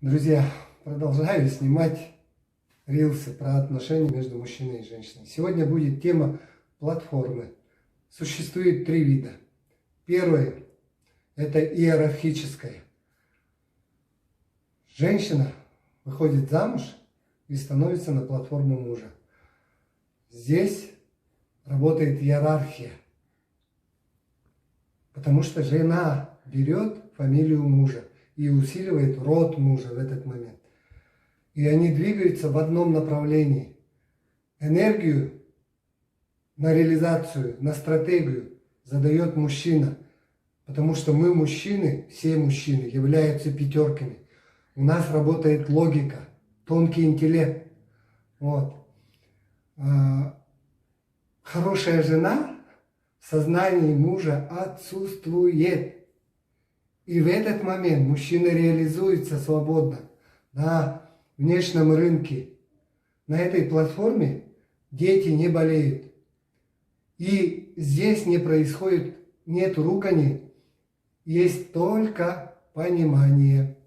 Друзья, продолжаю снимать рилсы про отношения между мужчиной и женщиной. Сегодня будет тема платформы. Существует три вида. Первое – это иерархическое. Женщина выходит замуж и становится на платформу мужа. Здесь работает иерархия, потому что жена берет фамилию мужа и усиливает род мужа в этот момент. И они двигаются в одном направлении. Энергию на реализацию, на стратегию задает мужчина. Потому что мы, мужчины, все мужчины, являются пятерками. У нас работает логика, тонкий интеллект. Вот. Хорошая жена в сознании мужа отсутствует. И в этот момент мужчина реализуется свободно на внешнем рынке. На этой платформе дети не болеют. И здесь не происходит, нет ругани, есть только понимание.